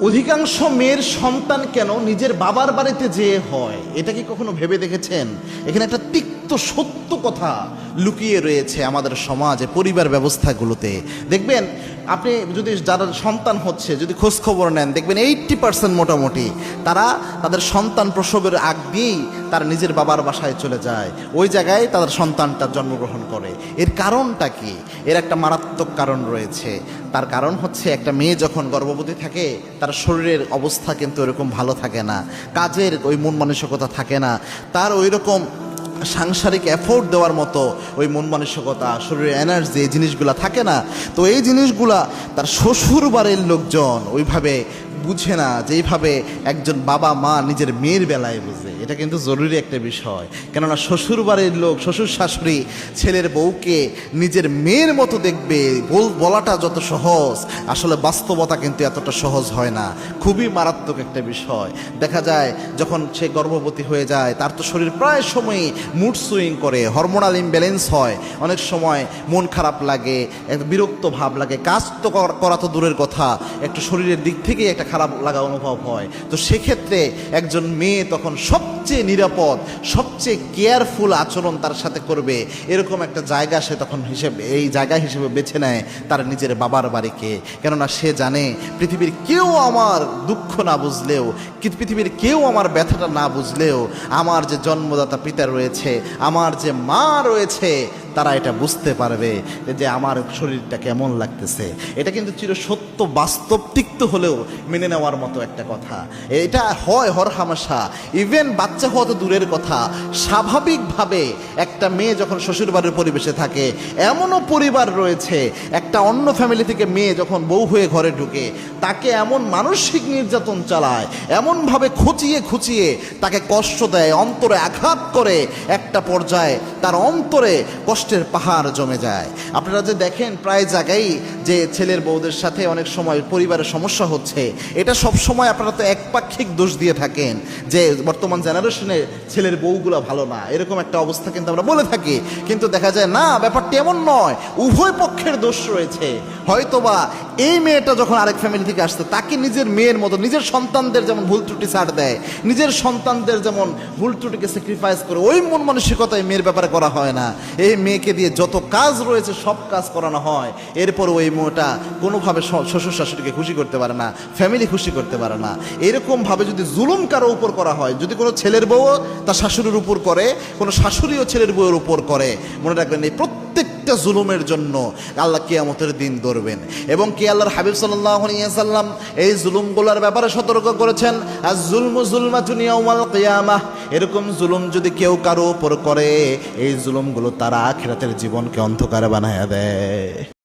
অধিকাংশ মেয়ের সন্তান কেন নিজের বাবার বাড়িতে যেয়ে হয়, এটা কি কখনো ভেবে দেখেছেন? এখানে একটা তিক্ত সত্য কথা লুকিয়ে রয়েছে আমাদের সমাজে, পরিবার ব্যবস্থাগুলোতে। দেখবেন আপনি যদি যারা সন্তান হচ্ছে যদি খোঁজ খবর নেন, দেখবেন 80% মোটামুটি তারা তাদের সন্তান প্রসবের আগ দিয়েই তার নিজের বাবার বাসায় চলে যায়, ওই জায়গায় তাদের সন্তানটা জন্মগ্রহণ করে। এর কারণটা কি? এর একটা মারাত্মক কারণ রয়েছে। তার কারণ হচ্ছে, একটা মেয়ে যখন গর্ভবতী থাকে তার শরীরের অবস্থা কিন্তু এরকম ভালো থাকে না, কাজের ওই মন মানসিকতা থাকে না, তার ওই রকম সাংসারিক এফোর্ট দেওয়ার মতো ওই মন মানসিকতা, শরীরের এনার্জি, এই জিনিসগুলা থাকে না। তো এই জিনিসগুলা তার শ্বশুর বাড়ির লোকজন ওইভাবে বুঝে না, যেইভাবে একজন বাবা মা নিজের মেয়ের বেলায় বুঝে। এটা কিন্তু জরুরি একটা বিষয়, কেননা শ্বশুর বাড়ির লোক, শ্বশুর শাশুড়ি ছেলের বউকে নিজের মেয়ের মতো দেখবে। বলাটা যত সহজ, আসলে বাস্তবতা কিন্তু এতটা সহজ হয় না। খুবই মারাত্মক একটা বিষয়। দেখা যায় যখন সে গর্ভবতী হয়ে যায়, তার তো শরীর প্রায় সময়ই মুড সুইং করে, হরমোনাল ইমব্যালেন্স হয়, অনেক সময় মন খারাপ লাগে, একটা বিরক্ত ভাব লাগে, কাজ তো করা তো দূরের কথা, একটু শরীরের দিক থেকেই একটা খারাপ লাগা অনুভব হয়। তো সেক্ষেত্রে একজন মেয়ে তখন সবচেয়ে নিরাপদ, সবচেয়ে কেয়ারফুল আচরণ তার সাথে করবে, এরকম একটা জায়গা সে তখন এই জায়গা হিসেবে বেছে নেয় তার নিজের বাবার বাড়িকে। কেননা সে জানে পৃথিবীর কেউ আমার দুঃখ না বুঝলেও, পৃথিবীর কেউ আমার ব্যথাটা না বুঝলেও, আমার যে জন্মদাতা পিতা রয়েছে, আমার যে মা রয়েছে, তারা এটা বুঝতে পারবে যে আমার শরীরটা কেমন লাগতেছে। এটা কিন্তু চিরসত্য, বাস্তব, তিক্ত হলেও মেনে নেওয়ার মতো একটা কথা। এটা হয় হরহামেশা। ইভেন বাচ্চা হওয়া তো দূরের কথা, স্বাভাবিকভাবে একটা মেয়ে যখন শ্বশুরবাড়ির পরিবেশে থাকে, এমনও পরিবার রয়েছে একটা অন্য ফ্যামিলি থেকে মেয়ে যখন বউ হয়ে ঘরে ঢুকে, তাকে এমন মানসিক নির্যাতন চালায়, এমনভাবে খুঁচিয়ে খুঁচিয়ে তাকে কষ্ট দেয়, অন্তরে আঘাত করে, একটা পর্যায়ে তার অন্তরে কষ্টের পাহাড় জমে যায়। আপনারা যে দেখেন প্রায় জায়গায় যে ছেলের বউদের সাথে অনেক সময় পরিবারের সমস্যা হচ্ছে, এটা সব সময় আপনারা তো একপাক্ষিক দোষ দিয়ে থাকেন যে বর্তমান জেনারেশনের ছেলের বউগুলো ভালো না, এরকম একটা অবস্থা কিন্তু আমরা বলে থাকি। কিন্তু দেখা যায় না, ব্যাপারটি এমন নয়, উভয় পক্ষের দোষ রয়েছে। হয়তোবা এই মেয়েটা যখন আরেক ফ্যামিলি থেকে আসছে, তাকে নিজের মেয়ের মতো, নিজের সন্তানদের যেমন ভুল ত্রুটি ছাড় দেয়, নিজের সন্তানদের যেমন ভুল ত্রুটিকে স্যাক্রিফাইস করে, ওই মন মানসিকতায় মেয়ের ব্যাপারে করা হয় না। এই মেয়েকে দিয়ে যত কাজ রয়েছে সব কাজ করানো হয়, এরপর ওই মেয়েটা কোনোভাবে শ্বশুর শাশুড়িকে খুশি করতে পারে না, ফ্যামিলি খুশি করতে পারে না। এরকমভাবে যদি জুলুম কারো উপর করা হয়, যদি কোনো ছেলের বউ তার শাশুড়ির উপর করে, কোনো শাশুড়িও ছেলের বউয়ের উপর করে, মনে রাখবেন এই প্রত্যেকটা জুলুমের জন্য আল্লাহ কিয়ামতের দিন ধরবেন। এবং কি আল্লাহর হাবিব সাল্লাল্লাহু আলাইহি ওয়াসাল্লাম এই জুলুমগুলোর ব্যাপারে সতর্ক করেছেন, আয-যুলমু যুলমাতুন ইয়াউমাল কিয়ামাহ। এরকম জুলুম যদি কেউ কারো উপর করে, এই জুলুমগুলো তার আখিরাতের জীবনকে অন্ধকারে বানায়া দেয়।